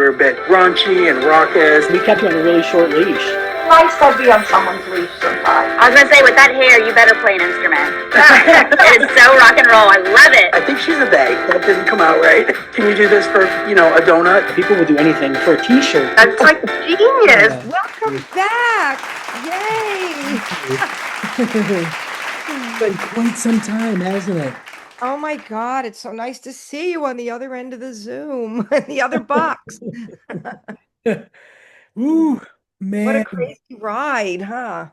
were a bit raunchy and raucous. We kept you on a really short leash. Nice to be on someone's leash sometimes. I was gonna say, with that hair, you better play an instrument. It is so rock and roll. I love it. I think she's a they. That didn't come out right. Can you do this for, a donut? People would do anything for a t-shirt. That's like genius. Yeah. Welcome back. Yay. It's been quite some time, hasn't it? Oh my God, it's so nice to see you on the other end of the Zoom, the other box. Ooh, man. What a crazy ride, huh?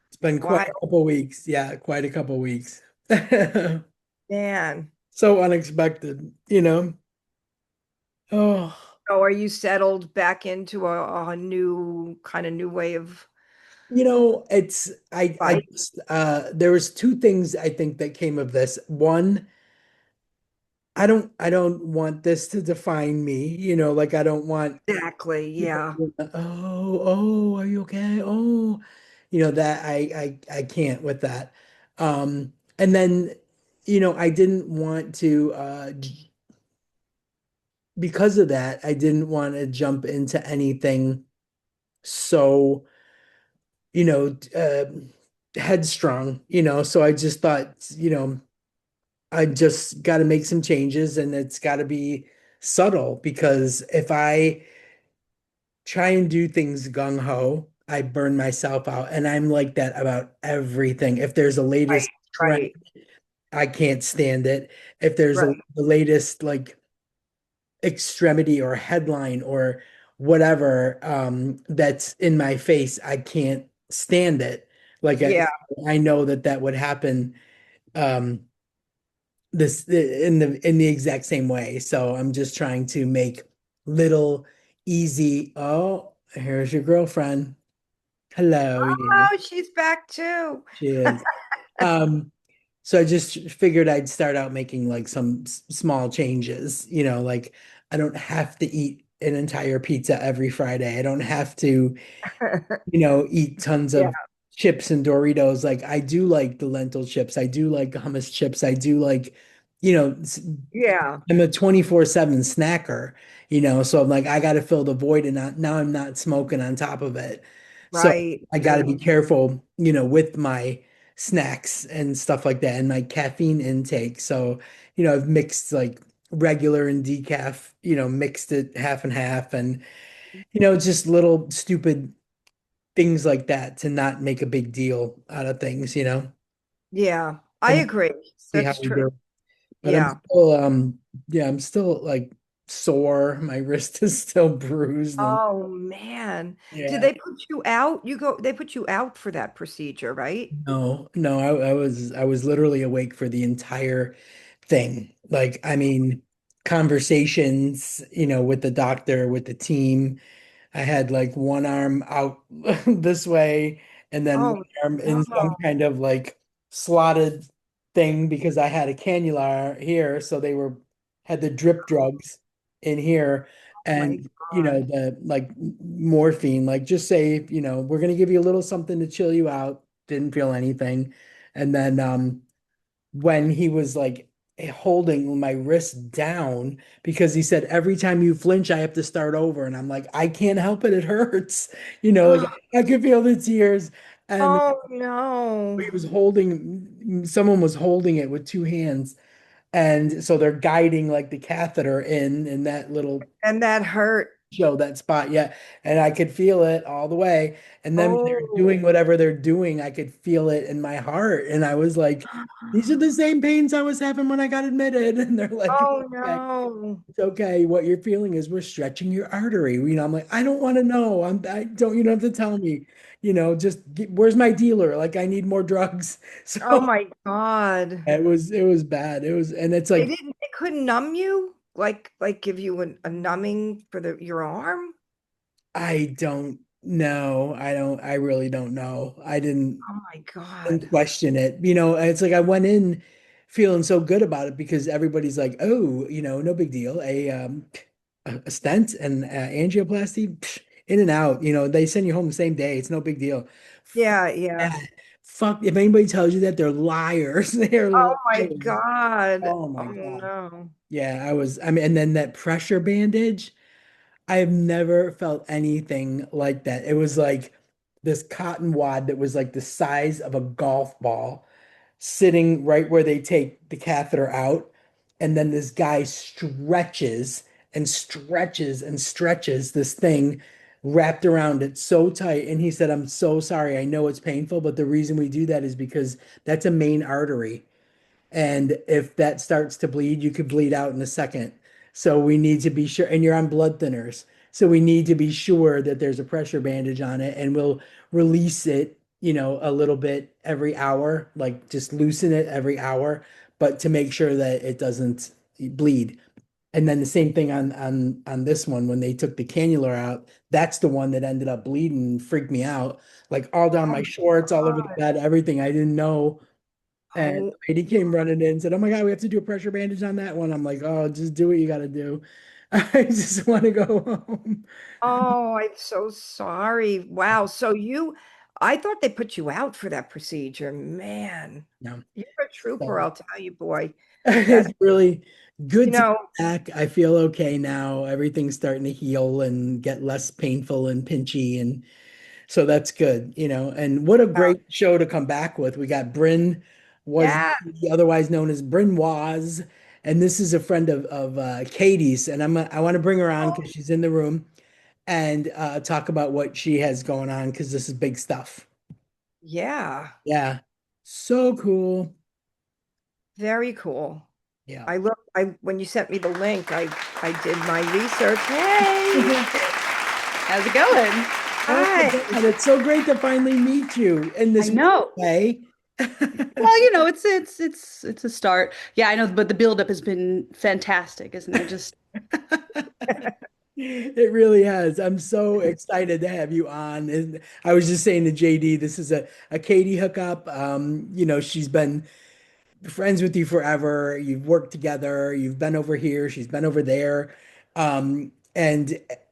It's been quite a couple weeks. Yeah, quite a couple weeks. Man. So unexpected, Oh. So are you settled back into a new way of it's there was two things I think that came of this. One, I don't want this to define me, like I don't want exactly, yeah. Oh, are you okay? Oh, that I can't with that. And then, I didn't want to because of that, I didn't want to jump into anything so headstrong, so I just thought, I just got to make some changes and it's got to be subtle because if I try and do things gung ho, I burn myself out. And I'm like that about everything. If there's a latest trend, I can't stand it. If there's the latest like extremity or headline or whatever that's in my face, I can't stand it. Like I know that would happen this in the exact same way. So I'm just trying to make little easy. Oh, here's your girlfriend. Hello. Oh, she's back too. She is. So I just figured I'd start out making like some small changes, like I don't have to eat an entire pizza every Friday. I don't have to, eat tons of chips and Doritos. Like I do like the lentil chips. I do like hummus chips. I do like, I'm a 24/7 snacker, so I'm like, I got to fill the void and now I'm not smoking on top of it. So I got to be careful, with my snacks and stuff like that and my caffeine intake. So, I've mixed like regular and decaf, mixed it half and half and, just little stupid things like that to not make a big deal out of things, Yeah, I agree. That's true. But I'm still like sore. My wrist is still bruised. Oh man. Yeah. Did they put you out? They put you out for that procedure, right? No, I was literally awake for the entire thing. Like, I mean, conversations, with the doctor, with the team. I had like one arm out this way and then one arm in some kind of like slotted thing because I had a cannula here. So they had the drip drugs in here and the like morphine, like just say, we're gonna give you a little something to chill you out. Didn't feel anything. And then when he was like holding my wrist down because he said every time you flinch I have to start over and I'm like I can't help it, it hurts, like I could feel the tears and oh no, someone was holding it with two hands and so they're guiding like the catheter in that little and that hurt show that spot. Yeah. And I could feel it all the way. And then when they're doing whatever they're doing, I could feel it in my heart. And I was like, these are the same pains I was having when I got admitted. And they're like, oh no, it's okay. What you're feeling is we're stretching your artery. I'm like, I don't want to know. You don't have to tell me, where's my dealer? Like I need more drugs. So oh my God. it was bad. And it's like, they couldn't numb you? Like give you a numbing for your arm? I don't know. I really don't know. I didn't, oh my God, question it. It's like I went in feeling so good about it because everybody's like, oh, no big deal. A stent and angioplasty, in and out. They send you home the same day. It's no big deal. Yeah. Fuck, if anybody tells you that, they're liars. They're oh liars. my God. Oh my God. No. Yeah, and then that pressure bandage. I have never felt anything like that. It was like this cotton wad that was like the size of a golf ball sitting right where they take the catheter out. And then this guy stretches and stretches and stretches this thing wrapped around it so tight. And he said, I'm so sorry. I know it's painful, but the reason we do that is because that's a main artery. And if that starts to bleed, you could bleed out in a second. So we need to be sure, and you're on blood thinners. So we need to be sure that there's a pressure bandage on it, and we'll release it, a little bit every hour, like just loosen it every hour, but to make sure that it doesn't bleed. And then the same thing on this one when they took the cannula out, that's the one that ended up bleeding and freaked me out, like all down my shorts, all over the bed, everything. I didn't know. And Oh, the lady came running in and said, "Oh my God, we have to do a pressure bandage on that one." I'm like, "Oh, just do what you got to do." I just want to go home. oh, I'm so sorry. Wow. I thought they put you out for that procedure. Man, No, you're a trooper, so I'll tell you, boy. That's, it's really you good to be know, back. I feel okay now. Everything's starting to heal and get less painful and pinchy, and so that's good. And what a uh, great show to come back with. We got Bryn was yeah. otherwise known as Bryn Woz, and this is a friend of Katie's, and I want to bring her on because she's in the room and talk about what she has going on because this is big stuff. Yeah. Yeah, so cool. Very cool. Yeah. When you sent me the link, I did my research. Hey, How's it going? Oh my hi. God, it's so great to finally meet you in I this know. way. Well, it's a start. Yeah, I know, but the buildup has been fantastic, isn't it? Just It really has. I'm so excited to have you on. And I was just saying to JD, this is a Katie hookup. She's been friends with you forever. You've worked together. You've been over here. She's been over there. And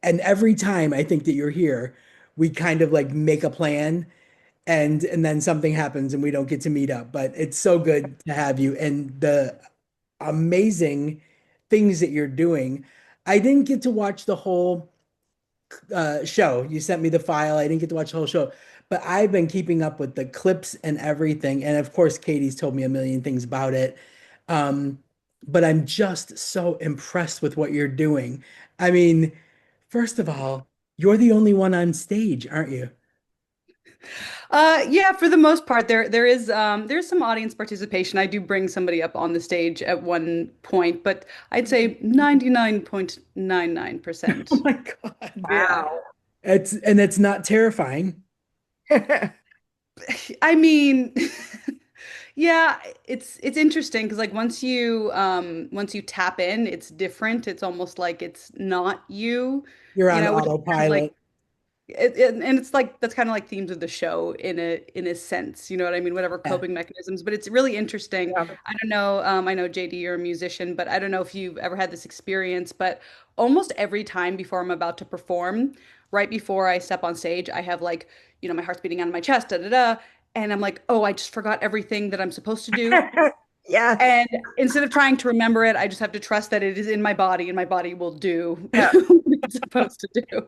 every time I think that you're here, we kind of like make a plan and then something happens and we don't get to meet up. But it's so good to have you and the amazing things that you're doing. I didn't get to watch the whole show. You sent me the file. I didn't get to watch the whole show, but I've been keeping up with the clips and everything. And of course, Katie's told me a million things about it. Um, but I'm just so impressed with what you're doing. I mean, first of all, you're the only one on stage, aren't you? yeah, for the most part there's some audience participation. I do bring somebody up on the stage at one point, but I'd say Oh 99.99%. my God. Yeah. Wow. It's not terrifying. I mean, yeah, it's interesting because like once you tap in, it's different. It's almost like it's not you, You're on which is kind of like autopilot. and it's like that's kind of like themes of the show in a sense, you know what I mean? Whatever Yeah. coping mechanisms, but it's really interesting. Yeah. I don't know, I know JD, you're a musician, but I don't know if you've ever had this experience, but almost every time before I'm about to perform, right before I step on stage, I have like, my heart's beating out of my chest, da da da, and I'm like, oh, I just forgot everything that I'm supposed to do. Yes. And instead of trying to remember it, I just have to trust that it is in my body and my body will do Yeah. what it's supposed to do.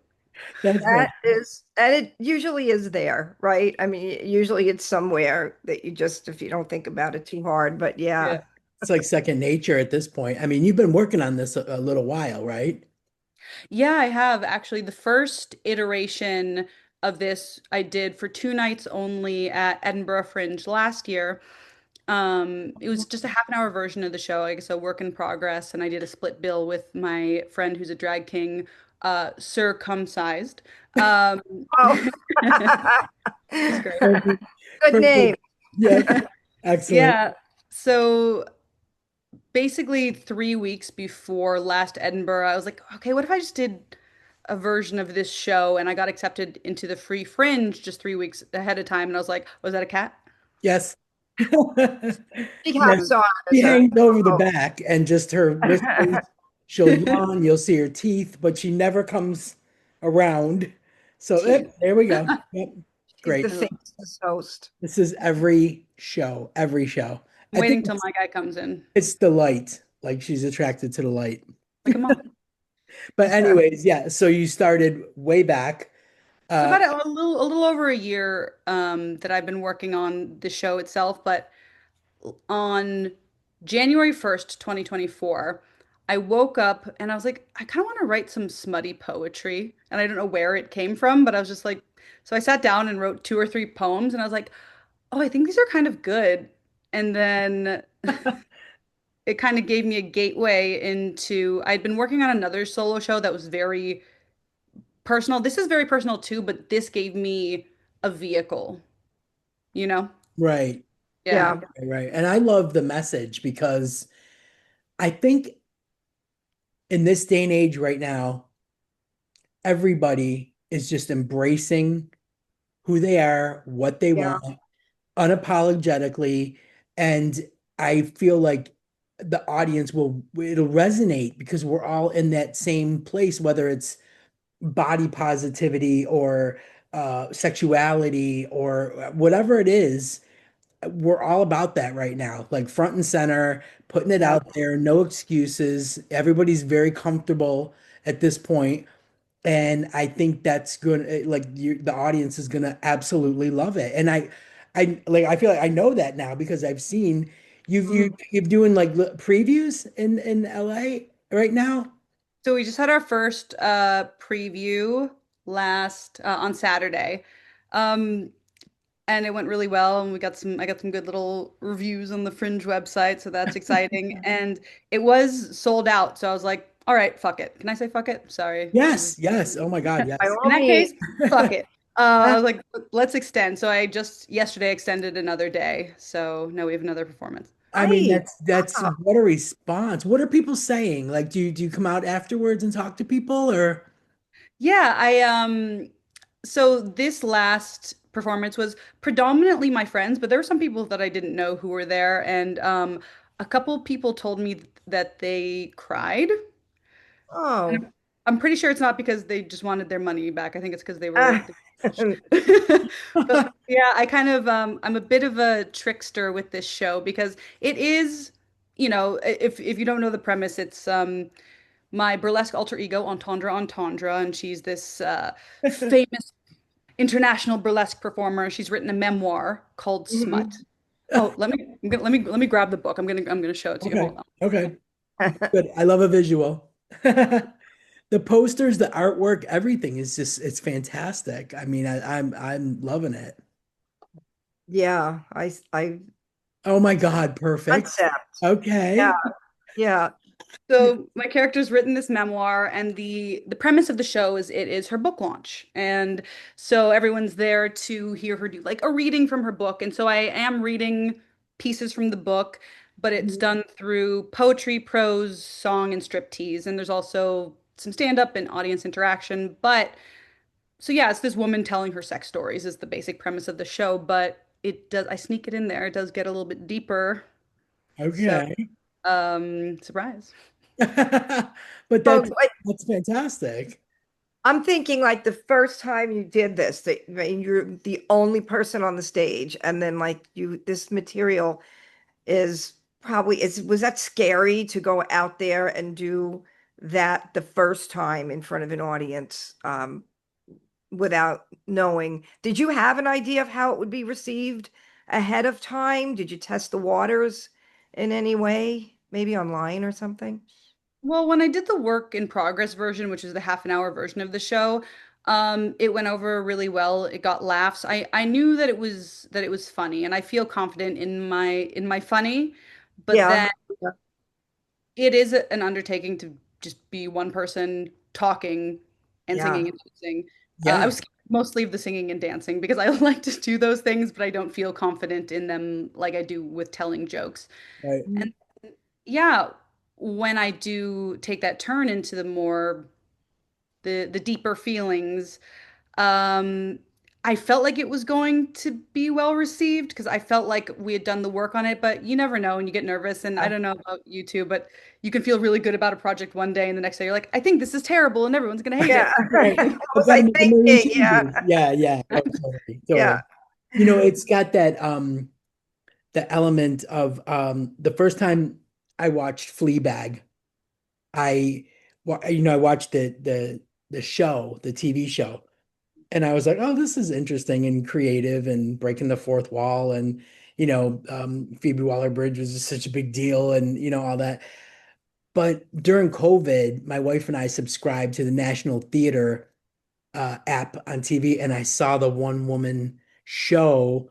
That's That funny. is, and it usually is there, right? I mean, usually it's somewhere that if you don't think about it too hard, but Yeah. yeah. It's like second nature at this point. I mean, you've been working on this a little while, right? Yeah, I have actually. The first iteration of this I did for 2 nights only at Edinburgh Fringe last year. It was just a half an hour version of the show, I guess a work in progress, and I did a split bill with my friend who's a drag king, circumcised. Um, Oh, she's great. Perfect. good name. Perfect. Yeah. Excellent. Yeah. So basically 3 weeks before last Edinburgh, I was like, okay, what if I just did a version of this show? And I got accepted into the free fringe just 3 weeks ahead of time. And I was like, was that a cat? Yes. She Yeah. hops on She as a, hangs over the oh. back and just her whiskers, she'll yawn, you'll see her teeth, but she never comes around. So Teeth. there we go. Yep. She's the Great. I love- faceless host. This is every show, every show. I'm I think waiting till my guy comes in. it's the light. Like she's attracted to the light. Like a mom. But anyways, yeah. So you started way back. So Uh, about a little over a year that I've been working on the show itself, but on January 1st, 2024, I woke up and I was like, I kind of want to write some smutty poetry. And I don't know where it came from, but I was just like, so I sat down and wrote two or three poems and I was like, oh, I think these are kind of good. And then it kind of gave me a gateway into, I'd been working on another solo show that was very personal. This is very personal too, but this gave me a vehicle, you know? right, Yeah. Yeah. right. And I love the message because I think in this day and age right now, everybody is just embracing who they are, what they Yeah. want, unapologetically. And I feel like the audience it'll resonate because we're all in that same place, whether it's body positivity or sexuality or whatever it is. We're all about that right now, like front and center, putting it Yeah. out there, no excuses. Everybody's very comfortable at this point. And I think that's good. Like the audience is gonna absolutely love it. And I feel like I know that now because I've seen you're doing like previews in LA right now. So we just had our first preview last on Saturday. Um, and it went really well and I got some good little reviews on the Fringe website, so that's exciting. And it was sold out. So I was like, all right, fuck it. Can I say fuck it? Sorry. Yes, yes. Oh my God, By yes. all In that case, means. fuck it. I was like, let's extend. So I just yesterday extended another day. So now we have another performance. I mean, Nice. that's Wow. what a response. What are people saying? Like, do you come out afterwards and talk to people or? Yeah, so this last performance was predominantly my friends, but there were some people that I didn't know who were there, and a couple people told me that they cried. And Oh. I'm pretty sure it's not because they just wanted their money back. I think it's because they were Ah. but yeah, I kind of I'm a bit of a trickster with this show because it is, if you don't know the premise, it's my burlesque alter ego, Entendre Entendre, and she's this famous international burlesque performer. She's written a memoir called Mhm. Smut. Oh, let me grab the book. I'm gonna show it to you. Okay, Hold on. okay, good. I love a visual. The posters, the artwork, everything is just it's fantastic. I mean, I'm loving it. Yeah, I Oh my God, perfect. concept. Yeah, Okay. yeah, So my character's written this memoir, and the premise of the show is it is her book launch, and so everyone's there to hear her do like a reading from her book, and so I am reading pieces from the book, but it's done through poetry, prose, song, and striptease, and there's also some stand-up and audience interaction. But so yeah, it's this woman telling her sex stories is the basic premise of the show, but it does I sneak it in there. It does get a little bit deeper. So Okay. surprise. But so that's fantastic. I'm thinking like the first time you did this, that I mean, you're the only person on the stage, and then like this material is probably is was that scary to go out there and do that the first time in front of an audience, without knowing? Did you have an idea of how it would be received ahead of time? Did you test the waters in any way, maybe online or something? Well, when I did the work in progress version, which is the half an hour version of the show, it went over really well. It got laughs. I knew that it was funny, and I feel confident in my funny, but Yeah, then it is an undertaking to just be one person talking and yeah, singing and dancing. I Yeah, was scared mostly of the singing and dancing because I like to do those things, but I don't feel confident in them like I do with telling jokes. right. mm, And yeah, when I do take that turn into the deeper feelings, um, I felt like it was going to be well received because I felt like we had done the work on it, but you never know and you get nervous. And I yeah. don't know about you two, but you can feel really good about a project one day and the next day you're like, I think this is terrible and everyone's gonna hate Yeah. it. Right. What I've was got to I make a million thinking? Yeah. changes. Yeah, yeah. Oh, totally, Yeah. totally. It's got that the element of the first time I watched Fleabag, I I watched the show, the TV show, and I was like, oh, this is interesting and creative and breaking the fourth wall, and Phoebe Waller-Bridge was just such a big deal, and all that. But during COVID, my wife and I subscribed to the National Theater app on TV, and I saw the one woman show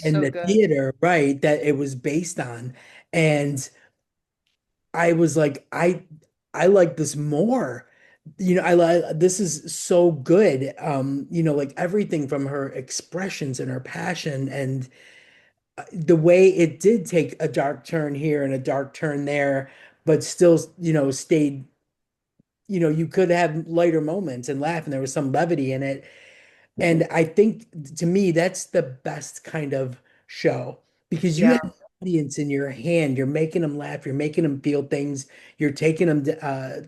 in So the good. theater, right, that it was based on. And I was like, I like this more. I like this is so good. Like everything from her expressions and her passion and the way it did take a dark turn here and a dark turn there, but still, stayed, you could have lighter moments and laugh, and there was some levity in it. And I think to me, that's the best kind of show because you Yeah. have the audience in your hand. You're making them laugh. You're making them feel things. You're taking them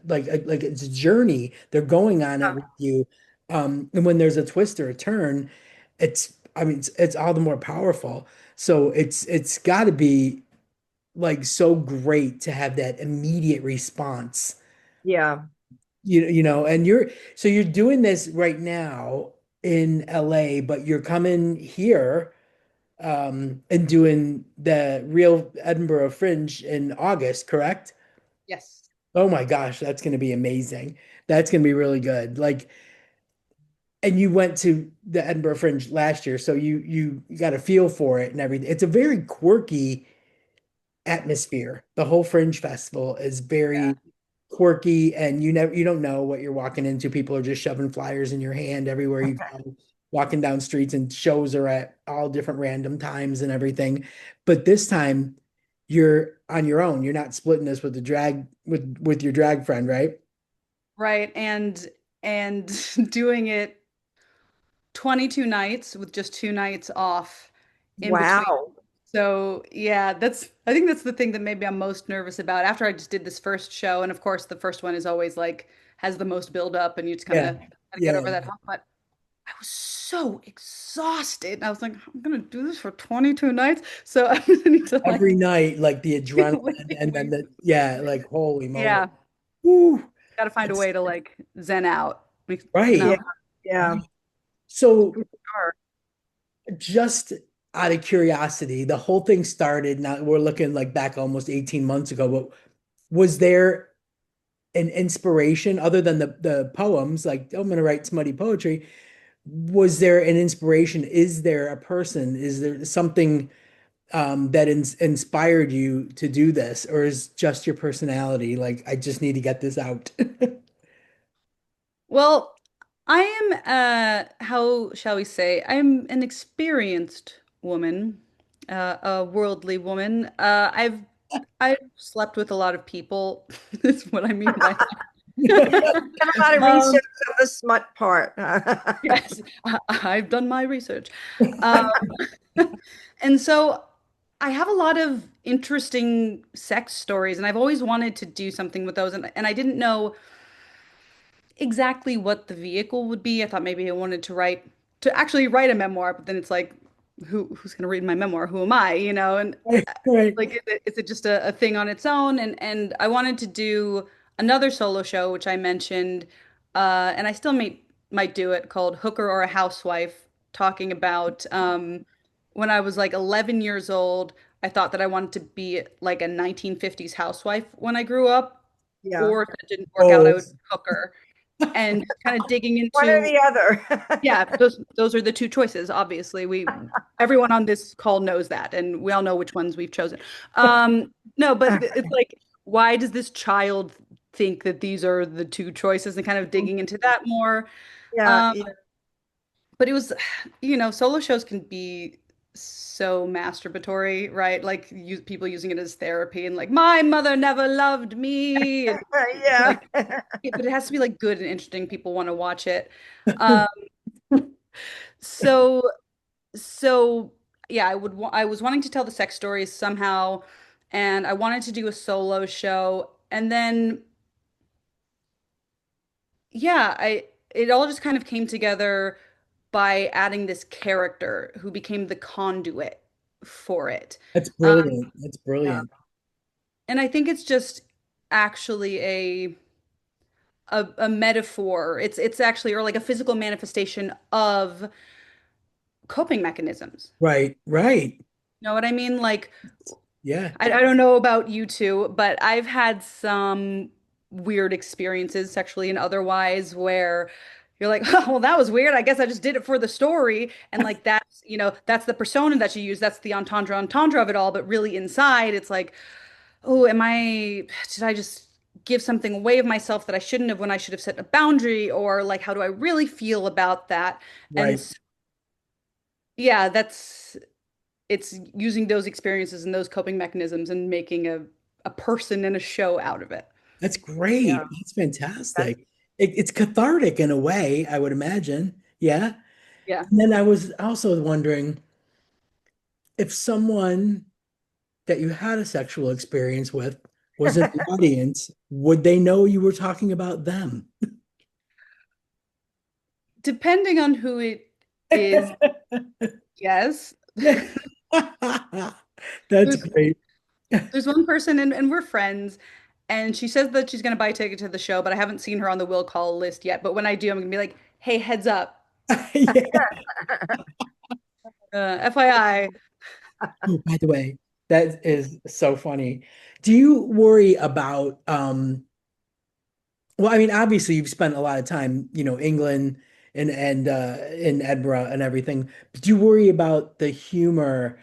like it's a journey. They're going on it with you. And when there's a twist or a turn, I mean, it's all the more powerful. So it's got to be like so great to have that immediate response. Yeah. And you're doing this right now in LA, but you're coming here and doing the real Edinburgh Fringe in August, correct? Yes. Oh my gosh, that's going to be amazing. That's going to be really good. Like, and you went to the Edinburgh Fringe last year, so you got a feel for it and everything. It's a very quirky atmosphere. The whole Fringe Festival is Yeah. very quirky, and you don't know what you're walking into. People are just shoving flyers in your hand everywhere you go, walking down streets, and shows are at all different random times and everything. But this time you're on your own. You're not splitting this with the drag with your drag friend, right? Right. And doing it 22 nights with just 2 nights off in between. Wow. So yeah, I think that's the thing that maybe I'm most nervous about after I just did this first show. And of course, the first one is always like has the most build up and you just kind Yeah. of gotta get Yeah. over that hump. But I was so exhausted. And I was like, I'm gonna do this for 22 nights. So I need to Every like night, like the adrenaline, and then wait. like holy moly. Yeah, Woo. gotta find a That's way to like zen out. You right. Yeah. know? Yeah. So Sure. just out of curiosity, the whole thing started, now we're looking like back almost 18 months ago, but was there an inspiration other than the poems, like "Oh, I'm gonna write smutty poetry? Was there an inspiration? Is there a person? Is there something that inspired you to do this, or is just your personality? Like, I just need to get this out. Well, I am, how shall we say, I'm an experienced woman, a worldly woman. I've slept with a lot of people, is what I mean by that. Done a lot of Um, research on the smut part. yes, I've done my research. Um, and so I have a lot of interesting sex stories, and I've always wanted to do something with those, and I didn't know exactly what the vehicle would be. I thought maybe I wanted to actually write a memoir, but then it's like, who's going to read my memoir? Who am I? And Right. like, is it just a thing on its own? And I wanted to do another solo show, which I mentioned, and I still might do it called Hooker or a Housewife, talking about when I was like 11 years old. I thought that I wanted to be like a 1950s housewife when I grew up, Yeah. or if it didn't work out, I Oh, would be a hooker and kind of digging One or into the other. yeah, those are the two choices. Obviously, everyone on this call knows that, and we all know which ones we've chosen. No, but it's like, why does this child think that these are the two choices, and kind of digging into that more. Yeah. Um, Yeah. but it was, solo shows can be so masturbatory, right? Like people using it as therapy and like, my mother never loved me, and Yeah. like, but it has to be like good and interesting. People want to watch it. Um, so so yeah, I was wanting to tell the sex stories somehow, and I wanted to do a solo show, and then yeah, I it all just kind of came together by adding this character who became the conduit for it. that's Um, brilliant. That's Yeah. brilliant. and I think it's just actually a metaphor. It's actually or like a physical manifestation of coping mechanisms. Right, right. You know what I mean? Like Yeah. I don't know about you two, but I've had some weird experiences sexually and otherwise where you're like, oh, well, that was weird. I guess I just did it for the story. And like that's, that's the persona that you use. That's the entendre entendre of it all. But really inside, it's like, oh, did I just give something away of myself that I shouldn't have when I should have set a boundary? Or like, how do I really feel about that? And Right. yeah, it's using those experiences and those coping mechanisms and making a person and a show out of it. That's great. Yeah. That's That's, fantastic. It's cathartic in a way, I would imagine. Yeah. Yeah. And then I was also wondering if someone that you had a sexual experience with was in the audience, would they know you were talking about them? Depending on who it is, yes. That's There's great. there's one person and we're friends and she says that she's gonna buy a ticket to the show, but I haven't seen her on the will call list yet. But when I do, I'm gonna be like, hey, heads up. Yeah. FYI. Oh, by the way, that is so funny. Do you worry about well, I mean, obviously you've spent a lot of time, England and in Edinburgh and everything. But do you worry about the humor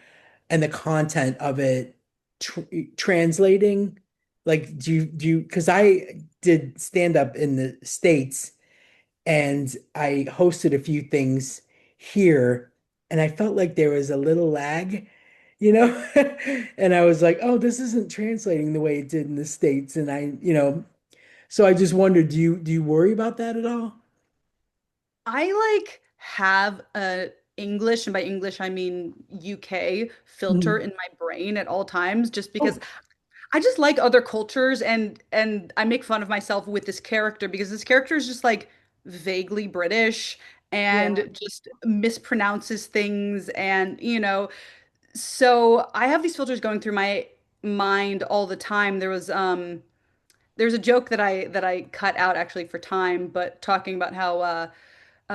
and the content of it tr translating? Like, do you, because I did stand up in the States and I hosted a few things here, and I felt like there was a little lag, you know? And I was like, oh, this isn't translating the way it did in the States. And so I just wondered, do you worry about that at all? I like have a English, and by English I mean UK filter Mhm. in my brain at all times, just because Oh, I just like other cultures and I make fun of myself with this character because this character is just like vaguely British yeah. and just mispronounces things and so I have these filters going through my mind all the time. There's a joke that I cut out actually for time, but talking about how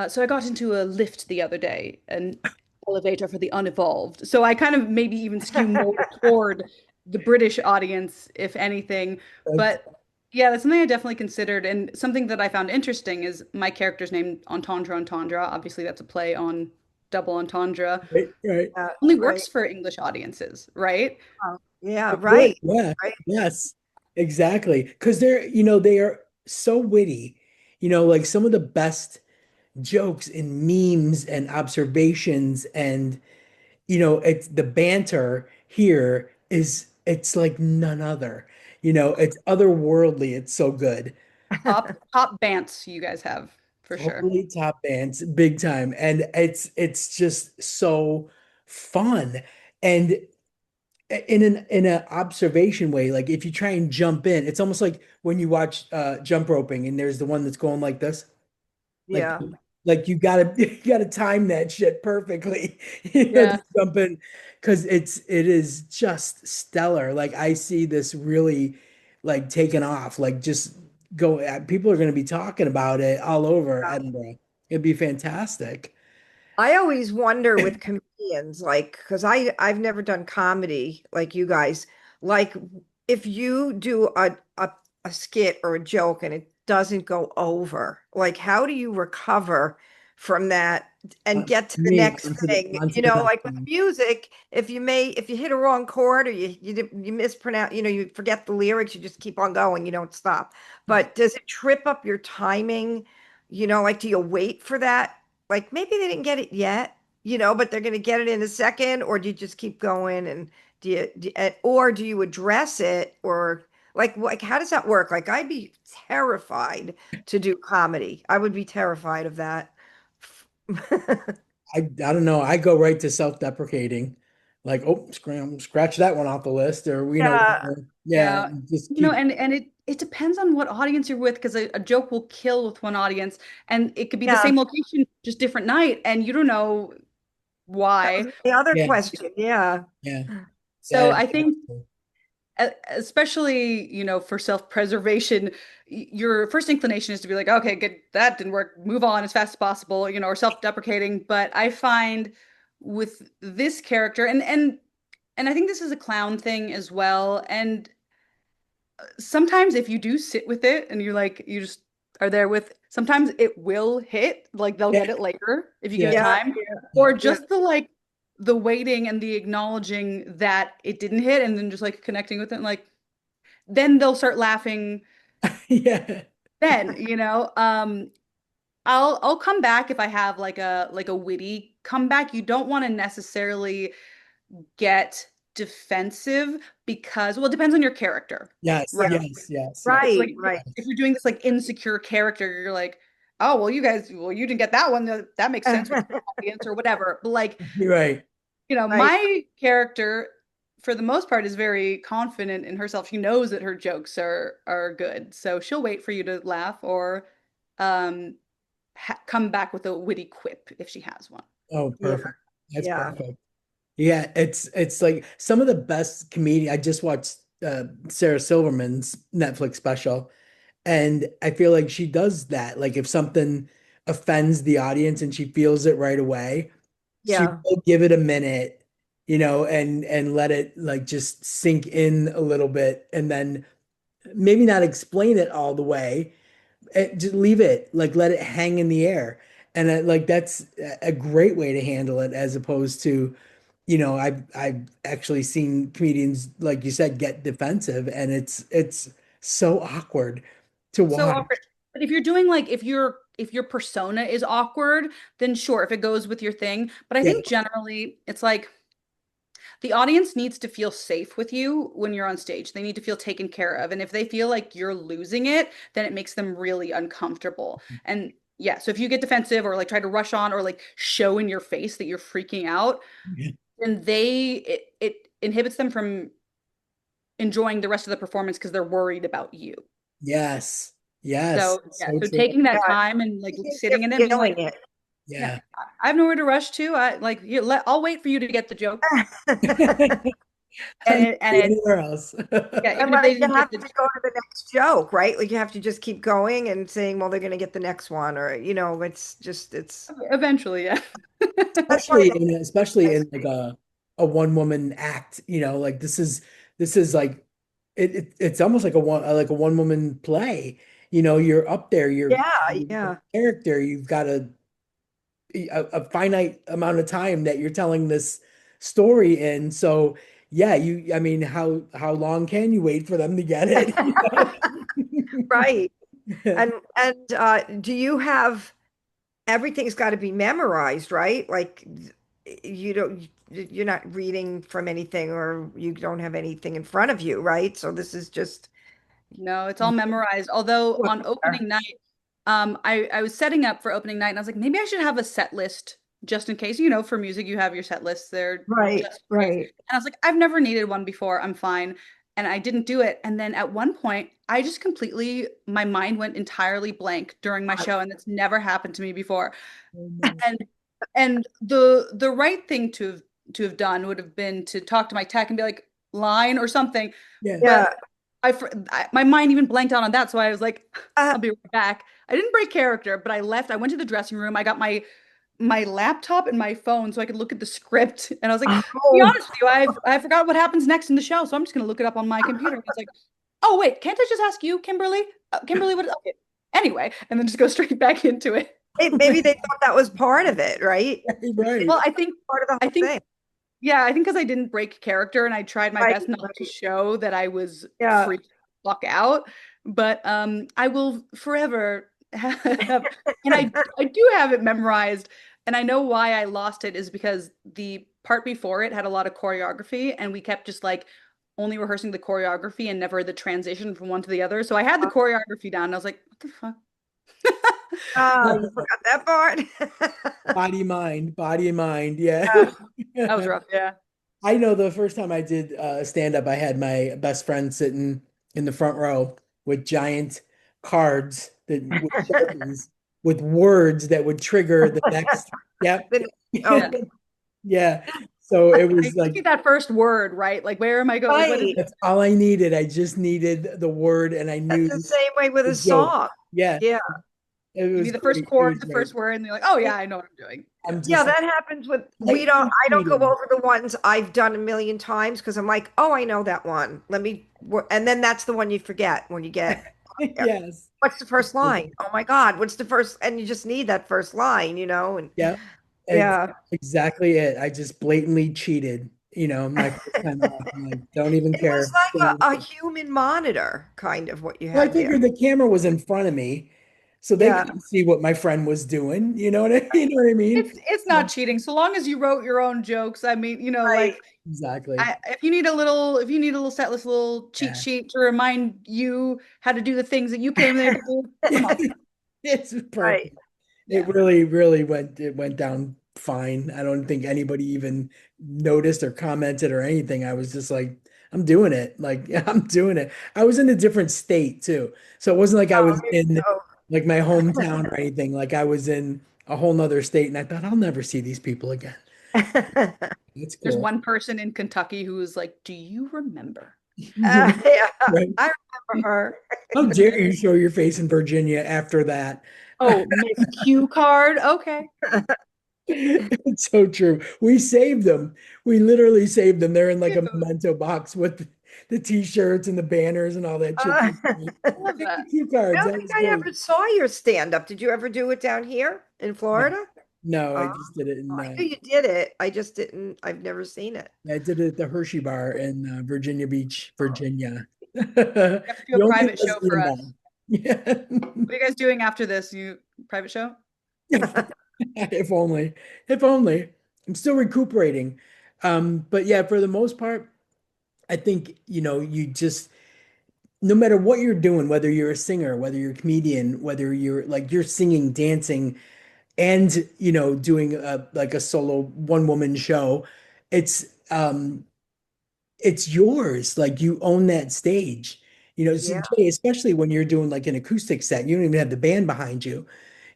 so I got into a lift the other day, an elevator for the unevolved. So I kind of maybe even skew more toward the British audience, if anything. that's But yeah, that's something I definitely considered. And something that I found interesting is my character's named Entendre Entendre. Obviously, that's a play on double entendre. right, right. Only Right. works for English audiences, right? Oh, yeah, Of course, right. yeah, Right. yes, exactly. Because they are so witty. Like some of the best jokes and memes and observations and it's the banter here it's like none other. It's otherworldly. It's so good. Top bants you guys have for sure. Totally top bands, big time. And it's just so fun. And in an observation way, like if you try and jump in, it's almost like when you watch jump roping and there's the one that's going like this. Like, Yeah. like you gotta you gotta time that shit perfectly, to Yeah. jump in because it is just stellar. Like I see this really like taking off, like just go. People are gonna be talking about it all over Edinburgh. It'd be fantastic. I always wonder with comedians, like, because I've never done comedy like you guys. Like, if you do a skit or a joke and it doesn't go over, like, how do you recover from that and get to the Me next onto thing? the next Like with one. music, if you hit a wrong chord or you mispronounce, you forget the lyrics, you just keep on going, you don't stop. But does it trip up your timing? Like, do you wait for that? Like maybe they didn't get it yet, but they're going to get it in a second, or do you just keep going and or do you address it or like how does that work? Like I'd be terrified to do comedy. I would be terrified of that. I don't know. I go right to self-deprecating, like, oh, scratch that one off the list, or Yeah, whatever. Yeah, Yeah. just keep. And it depends on what audience you're with because a joke will kill with one audience and it could be the yeah. same location, just different night, and you don't know That was why. the other Yeah, question. Yeah. yeah. So That I think especially, for self-preservation, your first inclination is to be like, okay, good, that didn't work, move on as fast as possible, or self-deprecating. But I find with this character, and I think this is a clown thing as well. And sometimes if you do sit with it and you just are there with, sometimes it will hit, like they'll get it later if you give it Yeah. time, or just the waiting and the acknowledging that it didn't hit, and then just like connecting with it, and like then they'll start laughing. Yeah. Then, I'll come back if I have like a witty comeback. You don't want to necessarily get defensive because, well, it depends on your character. Yes, Right. yes. Right, Like, if you're doing this like insecure character, you're like, oh, well, you didn't get that one. That makes sense with the audience or whatever. But like, You're right. Right. my character, for the most part, is very confident in herself. She knows that her jokes are good, so she'll wait for you to laugh or um come back with a witty quip if she has one. Oh, perfect. That's Yeah. perfect. Yeah, it's like some of the best comedian. I just watched Sarah Silverman's Netflix special, and I feel like she does that. Like if something offends the audience and she feels it right away, she Yeah. will give it a minute, and let it like just sink in a little bit, and then maybe not explain it all the way. Just leave it, like let it hang in the air. And like that's a great way to handle it as opposed to, I've actually seen comedians, like you said, get defensive, and it's so awkward to So watch. awkward. But if you're doing like if your persona is awkward, then sure, if it goes with your thing. But I Yeah, think generally it's like the audience needs to feel safe with you when you're on stage. They need to feel taken care of. And if they feel like you're losing it, then it makes them really uncomfortable. And yeah, so if you get defensive or like try to rush on or like show in your face that you're freaking out, then it inhibits them from enjoying the rest of the performance because they're worried about you. yes, yes, So yeah, so so true. taking that Yeah. time and like They're sitting in it and being like, feeling it. yeah, Yeah. I have nowhere to rush to. I'll wait for you to get the joke. I And don't it, and see it anywhere else. yeah, And even if they like you didn't have get to the go to the next joke, right? Like you have to just keep going and saying, well, they're going to get the next one, or it's just eventually, yeah. that's why Especially in like a one woman act, like this is like it's almost like a one woman play. You're up there, yeah, you're a yeah, character, you've got a finite amount of time that you're telling this story in. So yeah, I mean, how long can you wait for them to get it? right. And do you have everything's got to be memorized, right? Like you're not reading from anything, or you don't have anything in front of you, right? So this is just No, it's all memorized. Although what on opening night, I was setting up for opening night and I was like, maybe I should have a set list just in case. For music, you have your set lists there right, just in case. right. And I was like, I've never needed one before. I'm fine. And I didn't do it. And then at one point, I just my mind went entirely blank during my show, and it's never happened to me before. And the right thing to have done would have been to talk to my tech and be like, line or something. Yeah. But my mind even blanked out on that, so I was like, Uh, I'll be right back. I didn't break character, but I left. I went to the dressing room. I got my laptop and my phone so I could look at the script. And I was like, to be oh, honest with you, I forgot what happens next in the show, so I'm just gonna look it up on my computer. And it's like, oh wait, can't I just ask you, Kimberly? Kimberly, what? Okay. Anyway, and then just go straight back into it. maybe they thought that was part of it, right? Right. Well, I think Part of the I whole think thing. yeah, I think because I didn't break character and I tried my Right, best not to right. show that I was Yeah. freaked the fuck out. But I will forever have, and I do have it memorized. And I know why I lost it is because the part before it had a lot of choreography, and we kept just like only rehearsing the choreography and never the transition from one to the other. So I had the choreography down, and I was like, what the fuck? You forgot that part. Body and mind. Yeah. That was rough. Yeah. I know the first time I did stand up, I had my best friend sitting in the front row with giant cards with Sharpies, with words that would trigger the next. Yep. Oh, Yeah. So it I was like, get that first word, right? Like, where am I going? Like, what is Right. that's all I needed. I just needed the word, and I knew That's the same way with the a joke. song. Yeah, Yeah. it you was need the first great. It chord, was the great. first word, and you're like, oh yeah, I know what I'm doing. I'm Yeah, just that happens with lightly I don't go cheating. over the ones I've done a million times because I'm like, oh, I know that one. And then that's the one you forget when you get, Yes. what's the first line? Oh my God, what's the first? And you just need that first line, you know? And Yeah. It's yeah, exactly it. I just blatantly cheated. My first time off. I'm like, don't even it was care. like a human monitor, kind of what you Well, I had there. figured the camera was in front of me, so they Yeah, couldn't see what my friend was doing. You know what I mean? It's not cheating, so long as you wrote your own jokes. I mean, right. like Exactly. if you need a little set list, little cheat Yeah. sheet to remind you how to do the things that you came there to do, come on. It's Right. perfect. Yeah. It really went down fine. I don't think anybody even noticed or commented or anything. I was just like, I'm doing it. Like, yeah, I'm doing it. I was in a different state too. So it wasn't like I Oh, was here in we go. like my hometown or anything. Like I was in a whole nother state and I thought I'll never see these people again. It's There's cool. one person in Kentucky who was like, "Do you remember?" Yeah, Right. I remember her. How dare you show your face in Virginia after that? Oh, Miss Q card. Okay. It's so true. We saved them. We literally saved them. They're in like a Cute. memento box with the t-shirts and the banners and all that shit. I I love Take the that. cue cards. don't That think was I great. ever saw your stand up. Did you ever do it down here in No, Florida? no, I Oh, just did it in I knew you did it. I just didn't. I've never seen it. I did it at the Hershey Bar in Virginia Beach, Virginia. You have to do The a only private show for lesbian bar. us. Yeah. What are you guys doing after this? You private show? If only, if only. I'm still recuperating. But yeah, for the most part, I think, you just no matter what you're doing, whether you're a singer, whether you're a comedian, whether you're singing, dancing, and doing like a solo one woman show, it's it's yours. Like you own that stage. So Yeah, Jay, especially when you're doing like an acoustic set, you don't even have the band behind you.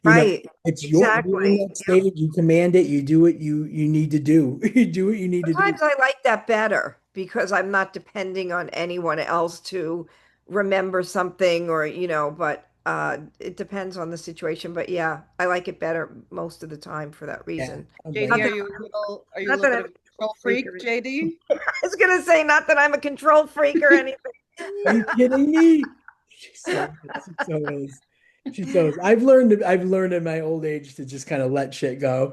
You know, right. you own Exactly. that stage, you command it, you do what you need to do. You do what you need to do. Sometimes I like that better because I'm not depending on anyone else to remember something or, but it depends on the situation. But yeah, I like it better most of the time for that Yeah, reason. I'm JD, Not better. that, are you a not little that bit I'm of a a control freak freak, or anything. JD? I was gonna say, not that I'm a control freak or anything. Are you kidding me? She so is. She so is. I've learned in my old age to just kind of let shit go.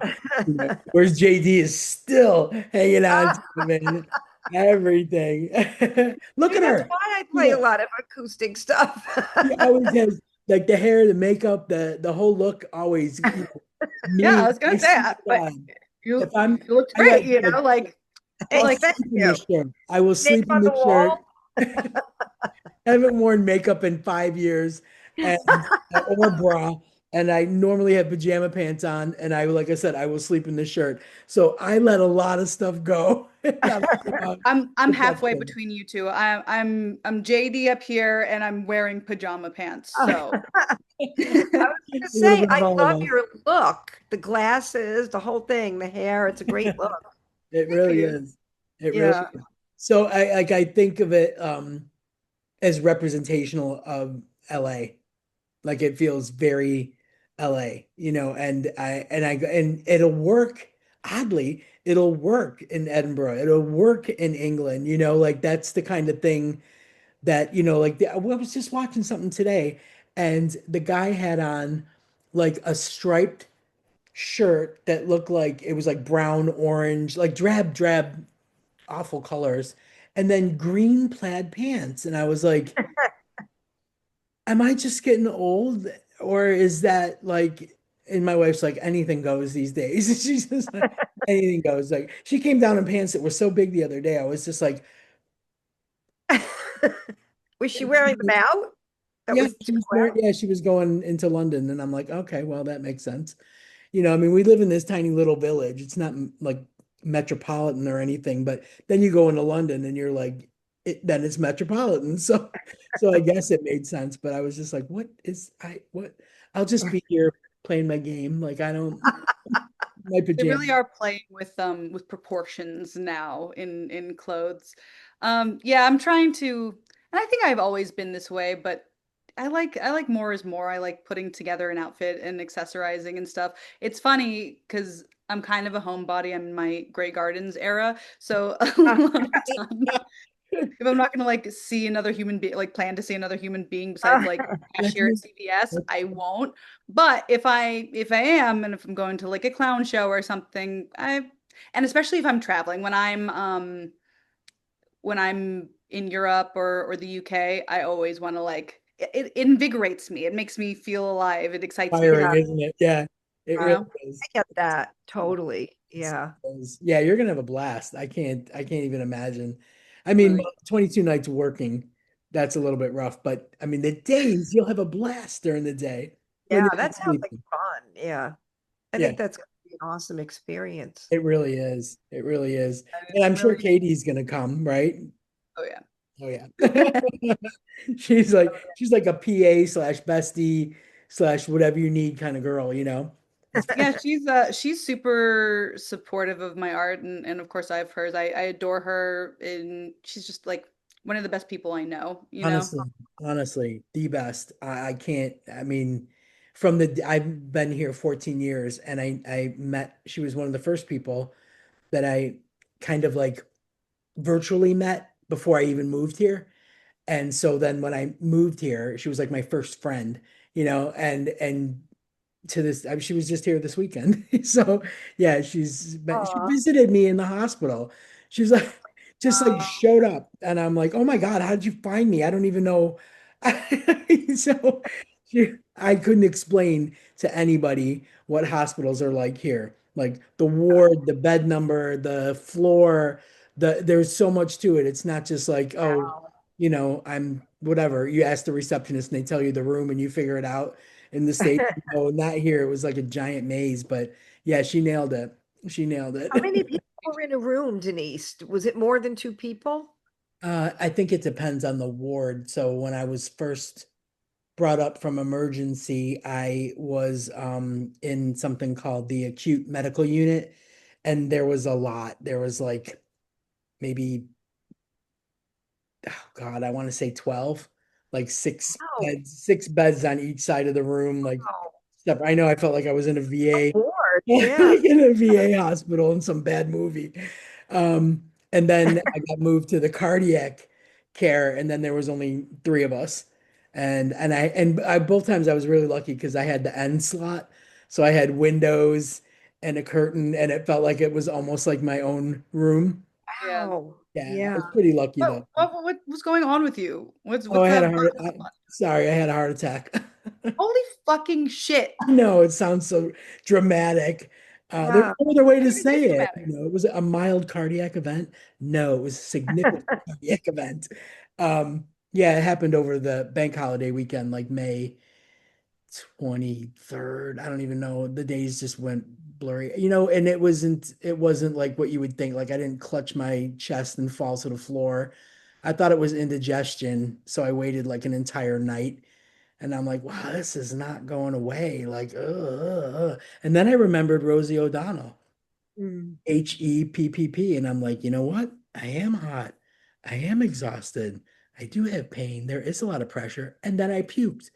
Whereas JD is still hanging on to it, man. Everything. Look Maybe at that's her. why I play a Yeah, lot of acoustic stuff. she always has like the hair, the makeup, the whole look always, Yeah, I me, was I gonna say, swear to but God. you If I'm you looked I got great, like Hey, I'll like thank sleep in you. this shirt. I will Name sleep in on the this shirt. wall. I haven't worn makeup in 5 years and or bra. And I normally have pajama pants on. And like I said, I will sleep in this shirt. So I let a lot of stuff go. Not about I'm halfway perfection. between you two. I'm JD up here and I'm wearing pajama pants. So I was A gonna little say, bit of I all of love us. your look, the glasses, the whole thing, the hair. It's a great look. It thank really you. is. It really Yeah. is. So I think of it as representational of LA. Like it feels very LA, and it'll work. Oddly, it'll work in Edinburgh. It'll work in England, like that's the kind of thing that, I was just watching something today and the guy had on like a striped shirt that looked like it was like brown, orange, like drab, awful colors, and then green plaid pants. And I was like, am I just getting old? Or is that like, and my wife's like, anything goes these days. She's just like, anything goes. Like, she came down in pants that were so big the other day. I was just like, Was she wearing them out? That yeah, was to go out? she was going into London. And I'm like, okay, well, that makes sense. I mean, we live in this tiny little village. It's not like metropolitan or anything, but then you go into London and you're like, then it's metropolitan. So I guess it made sense. But I was just like, what? I'll just be here playing my game. Like I don't. my They really pajamas. are playing with proportions now in clothes. Yeah, I'm trying to, and I think I've always been this way, but I like more is more. I like putting together an outfit and accessorizing and stuff. It's funny because I'm kind of a homebody. I'm in my Grey Gardens era, so a lot of times if I'm not gonna like see another human being, like plan to see another human being besides like That's cashier at me. CVS, I won't. But if I am, and if I'm going to like a clown show or something, and especially if I'm traveling, when I'm in Europe or the UK, I always want to like it invigorates me. It makes me feel alive. It excites me. Inspiring, Yeah, isn't it? Yeah, it You really know? is. I get that totally. Yeah. Yeah, you're gonna have a blast. I can't even imagine. I mean, 22 nights working, that's a little bit rough, but I mean the days you'll have a blast during the day when Yeah, you're not that sounds like sleeping. fun. Yeah. I Yeah, think that's gonna be an awesome experience. it really is. It really is. And I'm I'm sure really, Katie's gonna come, right? oh yeah. Oh yeah. She's like a PA slash bestie slash whatever you need kind of girl, you know? Yeah, she's super supportive of my art and of course I have hers. I adore her and she's just like one of the best people I know, you know? Honestly, the best. I can't, I mean, from I've been here 14 years and I met, she was one of the first people that I kind of like virtually met before I even moved here. And so then when I moved here, she was like my first friend, and to this, she was just here this weekend. So yeah, she Oh, visited me in the hospital. She's like, just like showed up, and I'm like, oh my God, how did you find me? I don't even know. So I couldn't explain to anybody what hospitals are like here. Like the ward, the bed number, the floor, there's so much to it. It's not just like, oh, wow. I'm whatever. You ask the receptionist and they tell you the room and you figure it out in the States. No, not here. It was like a giant maze, but yeah, she nailed it. She nailed How it. many people were in a room, Denise? Was it more than two people? I think it depends on the ward. So when I was first brought up from emergency, I was in something called the acute medical unit, and there was a lot. There was like maybe, oh God, I want to say 12, like Oh, six beds on each side of the room, like wow. stuff. I know I felt like I was in a VA, Bored. Yeah. like in a VA hospital in some bad movie. And then I got moved to the cardiac care, and then there was only three of us. And I both times I was really lucky because I had the end slot. So I had windows and a curtain, and it felt like it was almost like my own room. Yeah. Wow. Yeah, I Yeah. was pretty lucky What though. what what was going on with you? What's Oh, what's that about? sorry, I had a heart attack. Holy fucking shit. I know it sounds so dramatic. There's Yeah. no other way Not to even this say it. dramatic. It was a mild cardiac event. No, it was a significant cardiac event. Yeah, it happened over the bank holiday weekend, like May 23rd. I don't even know. The days just went blurry, and it wasn't like what you would think. Like I didn't clutch my chest and fall to the floor. I thought it was indigestion, so I waited like an entire night. And I'm like, wow, this is not going away. Like, And then I remembered Rosie O'Donnell, Mm. HEPPP. And I'm like, you know what? I am hot. I am exhausted. I do have pain. There is a lot of pressure. And then I puked.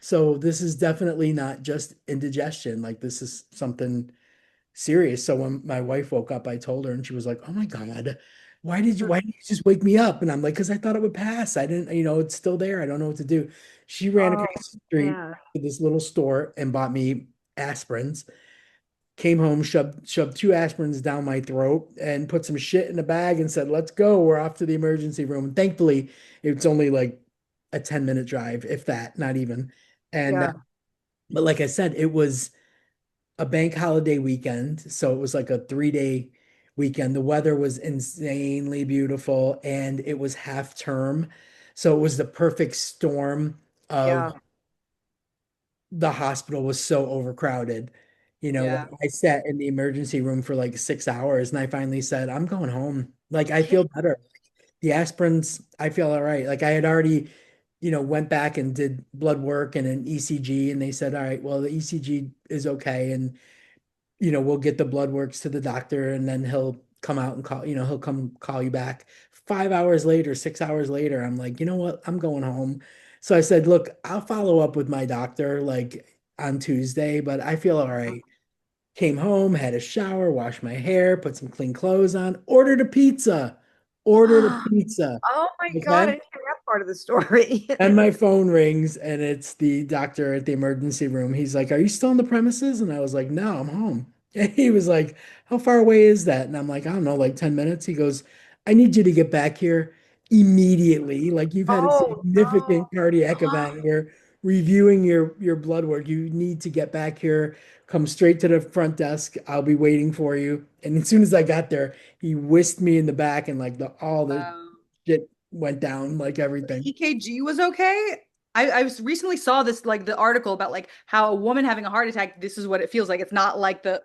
So this is definitely not just indigestion. Like, this is something serious. So when my wife woke up, I told her, and she was like, "Oh my God, why did you just wake me up?" And I'm like, "Because I thought it would pass. I didn't, it's still there. I don't know what to do." She ran Oh, across the street yeah. to this little store and bought me aspirins. Came home, shoved two aspirins down my throat, and put some shit in a bag and said, "Let's go. We're off to the emergency room." And thankfully, it's only like a 10-minute drive, if that, not even. And Yeah. but like I said, it was a bank holiday weekend. So it was like a 3-day weekend. The weather was insanely beautiful and it was half term. So it was the perfect storm of Yeah. the hospital was so overcrowded. Yeah. Like I sat in the emergency room for like 6 hours and I finally said, I'm going home. Like I Gee, feel better. The aspirins, I feel all right. Like I had already, went back and did blood work and an ECG and they said, all right, well, the ECG is okay. And we'll get the blood works to the doctor and then he'll come out and call, he'll come call you back. 5 hours later, 6 hours later, I'm like, you know what? I'm going home. So I said, look, I'll follow up with my doctor like on Tuesday, but I feel all right. Came home, had a shower, washed my hair, put some clean clothes on, ordered a pizza. Ordered a pizza. Oh my God, I Okay. didn't hear that part of the story. And my phone rings and it's the doctor at the emergency room. He's like, "Are you still on the premises?" And I was like, "No, I'm home." And he was like, "How far away is that?" And I'm like, "I don't know, like 10 minutes." He goes, "I need you to get back here immediately. Like you've had a Oh significant no. cardiac event. We're reviewing your blood work. You need to get back here. Come straight to the front desk. I'll be waiting for you." And as soon as I got there, he whisked me in the back and like all the Wow. shit went down, like everything. EKG was okay. Recently saw this like the article about like how a woman having a heart attack, this is what it feels like. It's not like the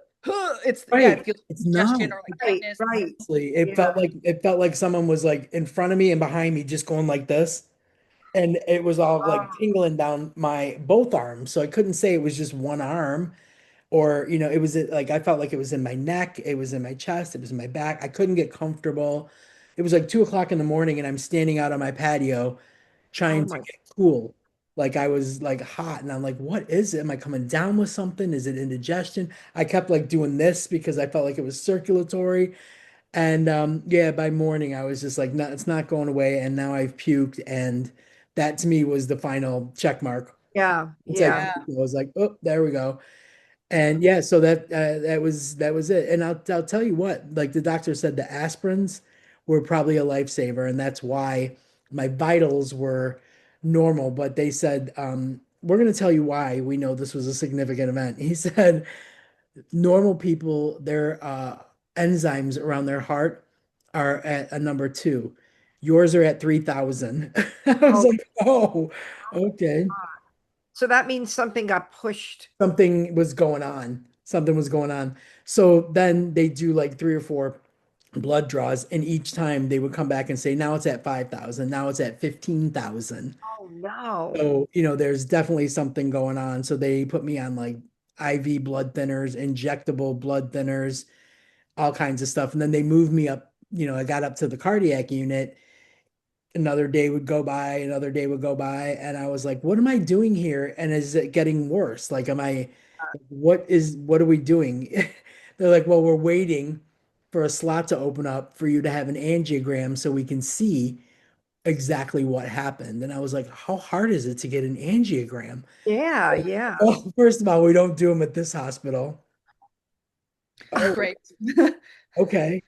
it's yeah, Right. it feels like It's congestion not. or like Right, tightness. right. Honestly, Yeah. it felt like someone was like in front of me and behind me just going like this. And it was all like Oh, tingling down my both arms. So I couldn't say it was just one arm or, it was like I felt like it was in my neck, it was in my chest, it was in my back. I couldn't get comfortable. It was like 2 o'clock in the morning and I'm standing out on my patio oh trying to my. get cool. Like I was like hot and I'm like, what is it? Am I coming down with something? Is it indigestion? I kept like doing this because I felt like it was circulatory. And yeah, by morning I was just like, no, it's not going away. And now I've puked. And that to me was the final check mark. Yeah, Once I yeah. Yeah. puked, I was like, oh, there we go. And yeah, so that was it. And I'll tell you what, like the doctor said, the aspirins were probably a lifesaver, and that's why my vitals were normal. But they said, we're going to tell you why we know this was a significant event. He said, normal people, their enzymes around their heart are at a number two. Yours are at 3,000. I was Oh, like, oh, okay. so that means something got pushed. Something was going on. Something was going on. So then they do like three or four blood draws, and each time they would come back and say, now it's at 5,000, now it's at 15,000. Oh no. So, there's definitely something going on. So they put me on like IV blood thinners, injectable blood thinners, all kinds of stuff. And then they moved me up, I got up to the cardiac unit. Another day would go by, another day would go by, and I was like, what am I doing here? And is it getting worse? Like, what are we doing? They're like, well, we're waiting for a slot to open up for you to have an angiogram so we can see exactly what happened. And I was like, how hard is it to get an angiogram? Yeah, yeah. Well, first of all, we don't do them at this hospital. Oh, Great. okay.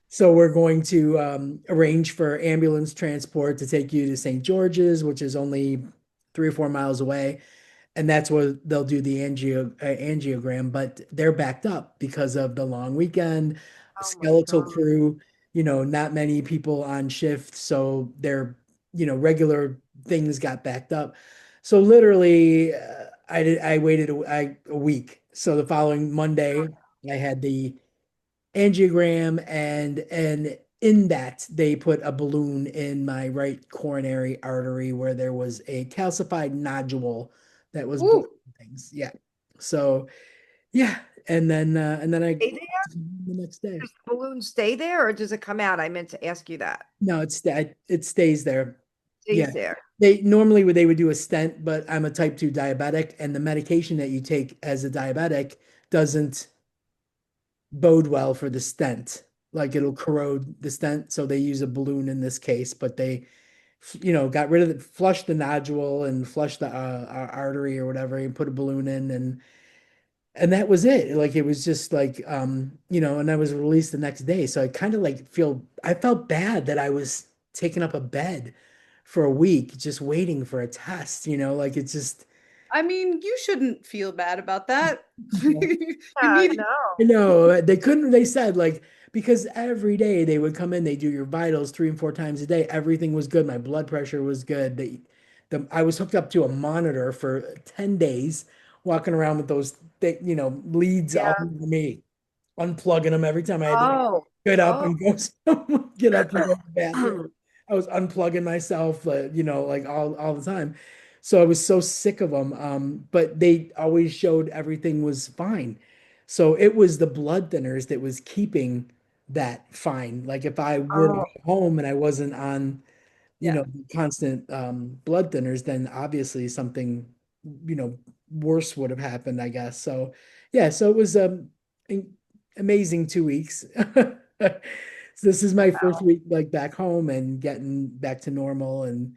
So we're going to arrange for ambulance transport to take you to St. George's, which is only 3 or 4 miles away. And that's where they'll do the angiogram, but they're backed up because of the long weekend, a Oh my skeletal God. crew, not many people on shift. So their, regular things got backed up. So literally, I waited a week. So the following Monday, I had the angiogram and in that they put a balloon in my right coronary artery where there was a calcified nodule that was blocking Ooh. things. Yeah. So yeah, and then I Stay there? the next day. Does the balloon stay there or does it come out? I meant to ask you that. No, it stays there. Yeah. Stays there. They would do a stent, but I'm a type 2 diabetic and the medication that you take as a diabetic doesn't bode well for the stent. Like it'll corrode the stent. So they use a balloon in this case, but they, got rid of it, flushed the nodule and flushed the artery or whatever and put a balloon in and that was it. Like it was just like, and I was released the next day. So I kind of like I felt bad that I was taking up a bed for a week just waiting for a test, like it's just, I mean, you shouldn't feel bad about that. You Yeah, need no. They couldn't, they said like, because every day they would come in, they do your vitals 3 and 4 times a day. Everything was good. My blood pressure was good. I was hooked up to a monitor for 10 days, walking around with those, leads all Yeah. over me, unplugging them every time I had to Oh, get up oh. and go, get up and go to the bathroom. I was unplugging myself, like all the time. So I was so sick of them. But they always showed everything was fine. So it was the blood thinners that was keeping that fine. Like if I were to Oh, go home and I wasn't on, Yeah. constant blood thinners, then obviously something, worse would have happened, I guess. So yeah, so it was amazing 2 weeks. So this is my first week like back home and getting back to normal and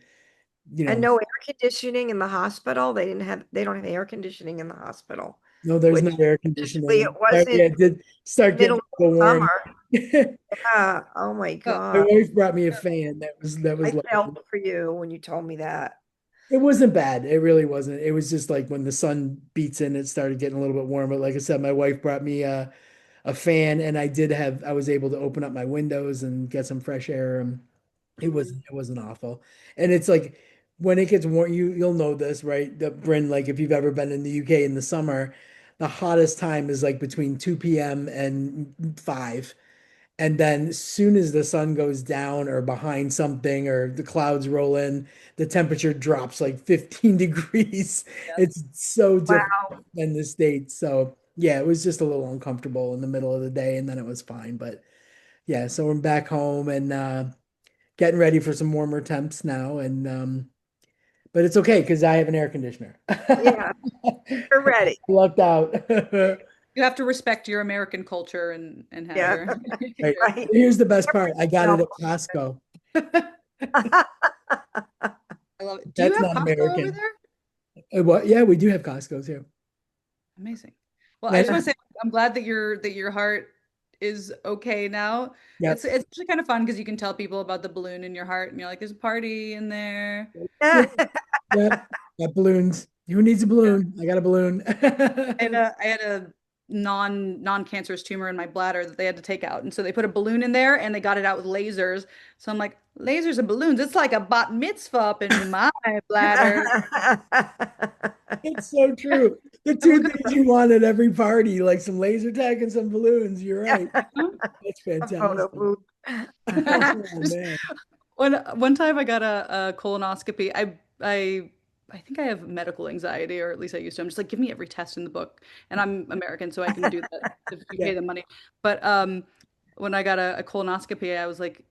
and no air conditioning in the hospital. They don't have air conditioning in the hospital, no, there's no which air initially it conditioning. But yeah, wasn't it did start getting middle a little of warm. summer. Yeah. Oh my Oh, My God. wife brought me a fan. That was I lovely. felt for you when you told me that. It wasn't bad. It really wasn't. It was just like when the sun beats in, it started getting a little bit warmer. Like I said, my wife brought me a fan, and I was able to open up my windows and get some fresh air. And it wasn't awful. And it's like when it gets warm, you'll know this, right? The Bryn, like if you've ever been in the UK in the summer, the hottest time is like between 2 p.m. and 5. And then as soon as the sun goes down or behind something or the clouds roll in, the temperature drops like 15 degrees. yeah. It's so different Wow. than the States. So yeah, it was just a little uncomfortable in the middle of the day and then it was fine. But yeah, so I'm back home and getting ready for some warmer temps now. And but it's okay because I have an air conditioner. Yeah, you're ready. Lucked out. You have to respect your American culture and have Yeah. your Right. Right. Here's the best part. I got it No. at Costco. I love it. Do you That's have not Costco over American. there? What? Yeah, we do have Costco too. Amazing. Well, I just And want to say I'm glad that your heart is okay now. yeah, It's actually kind of fun because you can tell people about the balloon in your heart and you're like, there's a party in there. yeah, got balloons. Who needs a Yeah. balloon? I got a balloon. I had a non-cancerous tumor in my bladder that they had to take out. And so they put a balloon in there and they got it out with lasers. So I'm like, lasers and balloons, it's like a bat mitzvah up in my bladder. It's so true. The two things you want at every party, like some laser tag and some balloons. You're right. That's A photo fantastic. booth. Oh Just man. one time I got a colonoscopy. I think I have medical anxiety, or at least I used to. I'm just like, give me every test in the book, and I'm American, so I can do that if you Yeah. pay the money. But when I got a colonoscopy, I was like,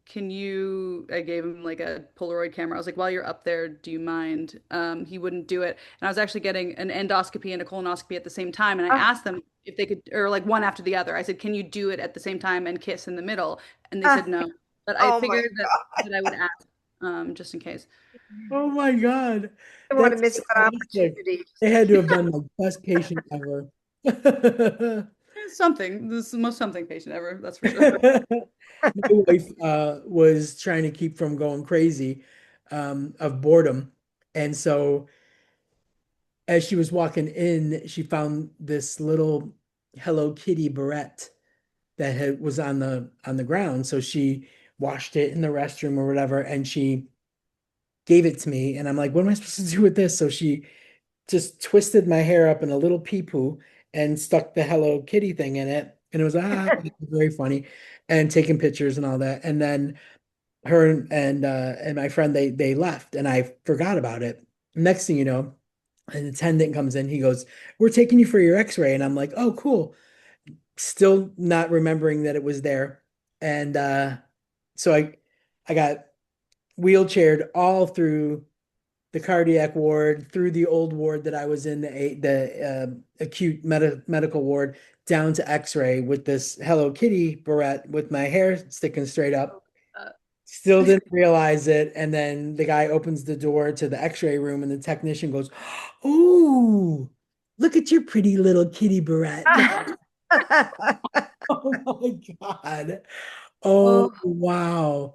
can you? I gave him like a Polaroid camera. I was like, while you're up there, do you mind? He wouldn't do it, and I was actually getting an endoscopy and a colonoscopy at the same time, and I asked them if they could, or like one after the other. I said, can you do it at the same time and kiss in the middle? And they said no. But I Oh my figured that God. that I would ask, just in case. Oh my God. I want to That's miss that fantastic. opportunity. They had to have been the best patient ever. Something. This is the most something patient ever, that's for sure. My wife was trying to keep from going crazy of boredom. And so as she was walking in, she found this little Hello Kitty barrette that was on the ground. So she washed it in the restroom or whatever, and she gave it to me. And I'm like, what am I supposed to do with this? So she just twisted my hair up in a little pee-poo and stuck the Hello Kitty thing in it. And it was very funny and taking pictures and all that. And then her and my friend they left and I forgot about it. Next thing you know, an attendant comes in, he goes, "We're taking you for your x-ray." And I'm like, "Oh, cool." Still not remembering that it was there. And so I got wheelchaired all through the cardiac ward, through the old ward that I was in, the acute medical ward, down to X-ray with this Hello Kitty barrette with my hair sticking straight up. Uh, Still didn't realize it, and then the guy opens the door to the X-ray room, and the technician goes, "Ooh, look at your pretty little kitty barrette." Oh my God. Oh Oh, wow.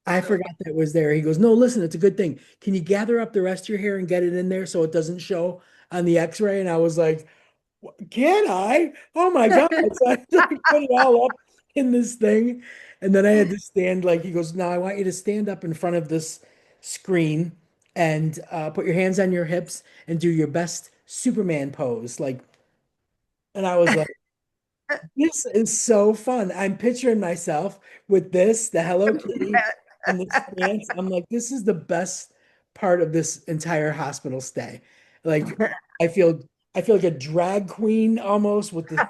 I forgot that was there. He goes, "No, listen, it's a good thing. Can you gather up the rest of your hair and get it in there so it doesn't show on the x-ray?" And I was like, Can I? Oh my God." So I like, put it all up in this thing. And then I had to stand like, he goes, "Now I want you to stand up in front of this screen and put your hands on your hips and do your best Superman pose." Like, and I was like, this is so fun. I'm picturing myself with this, the Hello Kitty, and this stance. I'm like, this is the best part of this entire hospital stay. Like, I feel I feel like a drag queen almost with the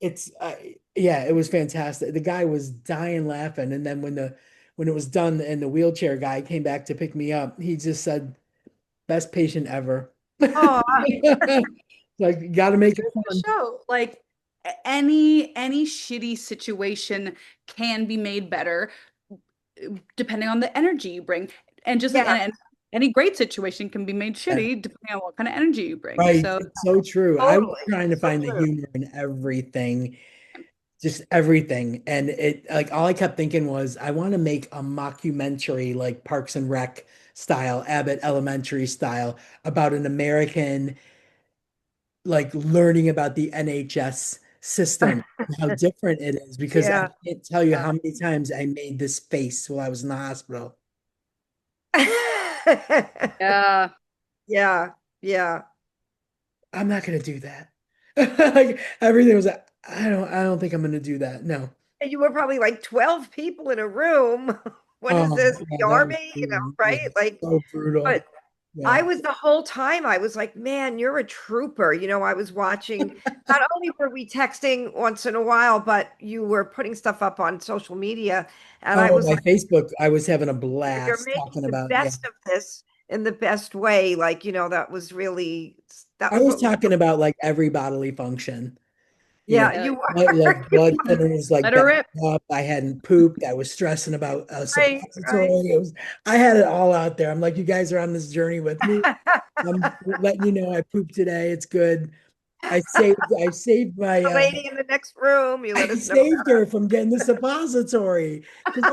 it's yeah, it was fantastic. The guy was dying laughing, and then when it was done and the wheelchair guy came back to pick me up, he just said, "Best patient ever." Oh, Like, you got to make it The fun. show. Like any shitty situation can be made better depending on the energy you bring. And just like yeah, and any great situation can be made Yeah, shitty depending on what kind of energy you bring. right. So It's so true. I was totally. trying to So find the true. humor in everything, just everything. And it like all I kept thinking was I want to make a mockumentary like Parks and Rec style, Abbott Elementary style about an American like learning about the NHS system and how different it is because I Yeah. can't tell you how many times I made this face while I was in the hospital. yeah. Yeah, yeah. I'm not gonna do that. Like everything was like, I don't think I'm gonna do that. No. And you were probably like 12 people in a room. What is Oh, this? yeah, The that was army, brutal. Yeah, right? Like, so brutal. but I Yeah. was the whole time, I was like, man, you're a trooper. I was watching, not only were we texting once in a while, but you were putting stuff up on social media. And I Oh, was my like, Facebook, I was having a you're blast making talking the about, yeah. best of this in the best way. Like, that was really, that I was was what was, talking about like every bodily function. You know, yeah, Yeah. you like were. blood thinners, like Let her back rip. up. I hadn't pooped. I was stressing about a Right, right. suppository. I had it all out there. I'm like, you guys are on this journey with me. I'm letting you know I pooped today. It's good. I saved my The lady in the next room, you I let us know. saved her from getting the suppository because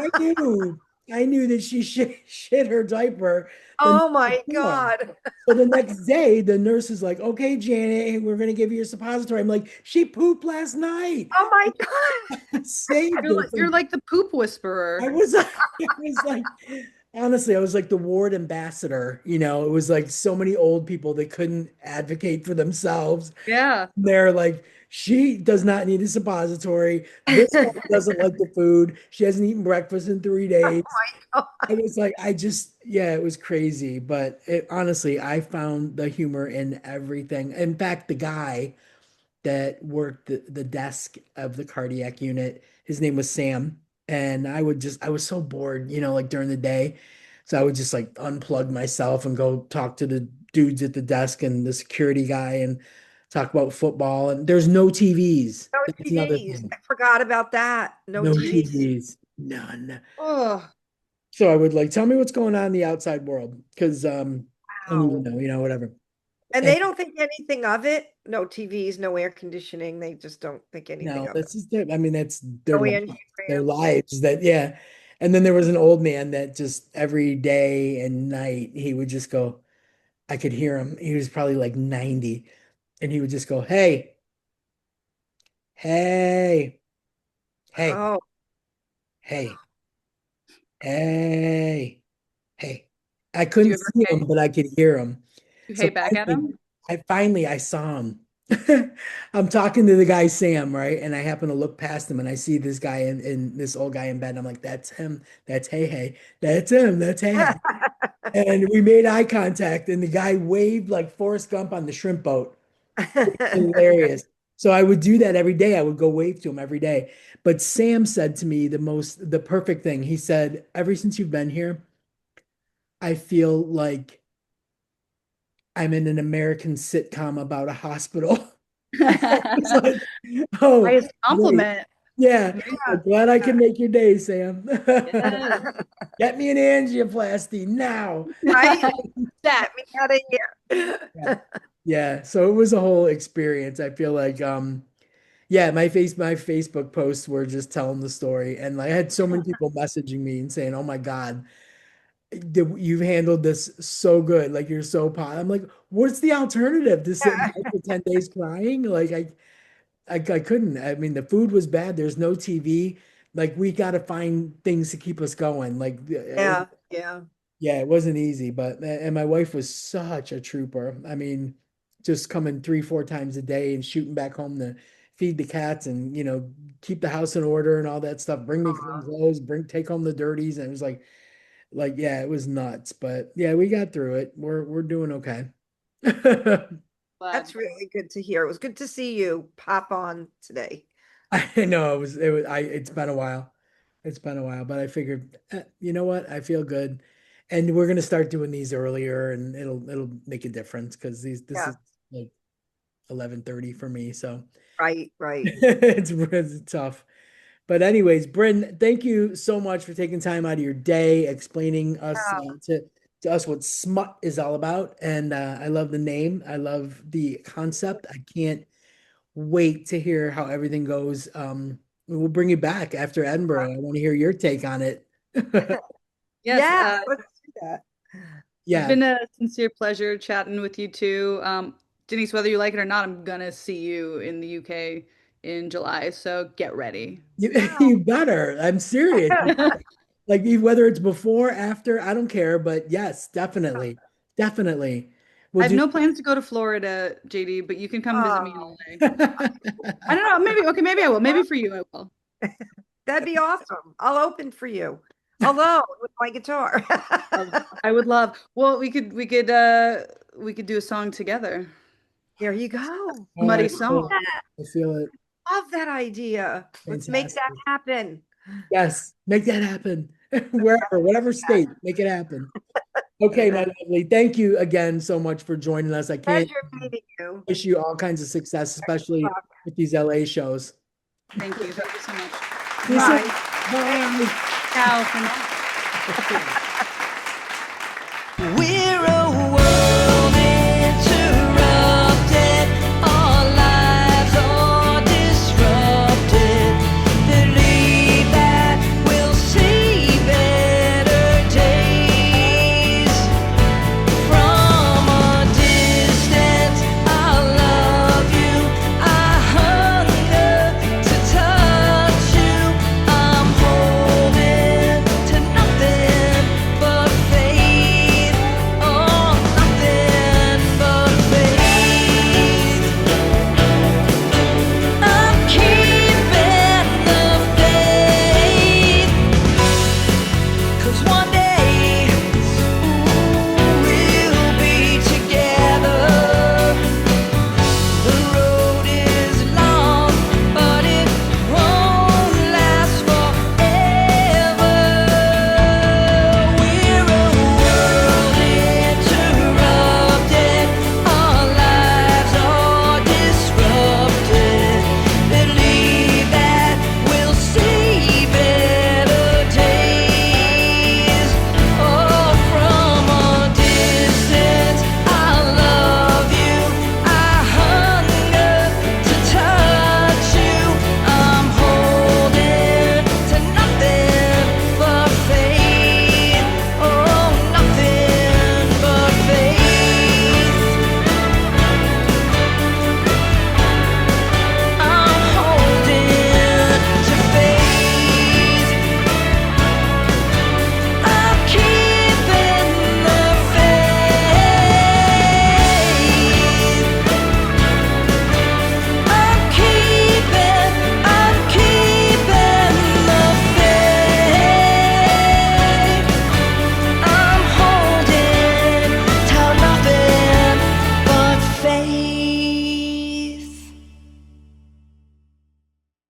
I knew that she shit her diaper the night Oh my before. God. So the next day, the nurse is like, "Okay, Janet, we're gonna give you your suppository." I'm like, "She pooped last night." Oh my God. I saved You're her like you're from. like the poop I whisperer. was, I was like, honestly, I was like the ward ambassador. It was like so many old people that couldn't advocate for themselves. Yeah. They're like, she does not need a suppository. This one doesn't like the food. She hasn't eaten breakfast in 3 days. Oh I was like, yeah, it was crazy. But honestly, I found the humor in everything. In fact, the guy that worked the desk of the cardiac unit, his name was Sam. And I was so bored, like during the day. So I would just like unplug myself and go talk to the dudes at the desk and the security guy and talk about football. And there's no TVs. no That's another TVs. thing. I forgot about that. No No TVs. TVs. None. Oh, So I would like tell me what's going on in the outside world because I need to wow. know, whatever. And And they don't think anything of it. No TVs, no air conditioning. They just don't think anything no, of it. that's just I mean, that's No Andrew their Graham. lives that yeah. And then there was an old man that just every day and night he would just go, I could hear him. He was probably like 90. And he would just go, hey, hey, hey, Oh, hey, hey, hey. I Do you couldn't ever see him, but I could hear him. you So hate back at him? I saw him. I'm talking to the guy Sam, right? And I happen to look past him and I see this guy in this old guy in bed. And I'm like, that's him. That's hey hey. That's him. That's hey hey. And we made eye contact, and the guy waved like Forrest Gump on the shrimp boat. Hilarious. So I would do that every day. I would go wave to him every day. But Sam said to me the perfect thing. He said, ever since you've been here, I feel like I'm in an American sitcom about a hospital. It's like, oh, Highest great. compliment. Yeah. Yeah. Well, glad I can make your day, Sam. Yes. Get me an angioplasty now. Right? That Get me out of here. Yeah. Yeah. So it was a whole experience. I feel like yeah, my Facebook posts were just telling the story. And like I had so many people messaging me and saying, "Oh my God, you've handled this so good. Like you're so I'm like, what's the alternative to sit in bed for 10 days crying? Like I couldn't. I mean, the food was bad. There's no TV. Like we got to find things to keep us going. Like Yeah, yeah. yeah, it wasn't easy, but and my wife was such a trooper. I mean, just coming 3, 4 times a day and shooting back home to feed the cats and keep the house in order and all that stuff. Bring me clean clothes, take home the dirties, and it was like yeah, it was nuts. But yeah, we got through it. We're doing okay. Glad. That's really good to hear. It was good to see you pop on today. I know it's been a while. It's been a while, but I figured, you know what? I feel good. And we're gonna start doing these earlier and it'll make a difference because this Yeah. is like 11:30 for me. So Right. it's tough. But anyways, Bryn, thank you so much for taking time out of your day, explaining us to us what SMUT is all about. And I love the name. I love the concept. I can't wait to hear how everything goes. We'll bring you back after Edinburgh. I want to hear your take on it. Yes, Yeah, let's do that. it's Yeah. been a sincere pleasure chatting with you too. Denise, whether you like it or not, I'm gonna see you in the UK in July, so get ready. You better. I'm serious. Like whether it's before, after, I don't care. But yes, definitely. Definitely. I We'll have do. no plans to go to Florida, JD, but you can come visit me in Oh, LA. I don't know, maybe I will. Maybe for you I will. that'd be awesome. I'll open for you. Alone with my guitar. I would love. Well, we could do a song together. There you go. Oh, Muddy I song. feel it. Love that idea. Let's make that Fantastic. happen. Yes, make that happen. Wherever, whatever state, make it happen. Okay, my lovely. Thank you again so much for joining us. I can't Pleasure meeting you. wish you all kinds of success, especially with these LA shows. Thank you so much. See you soon. Bye. Bye. Ciao for now. We're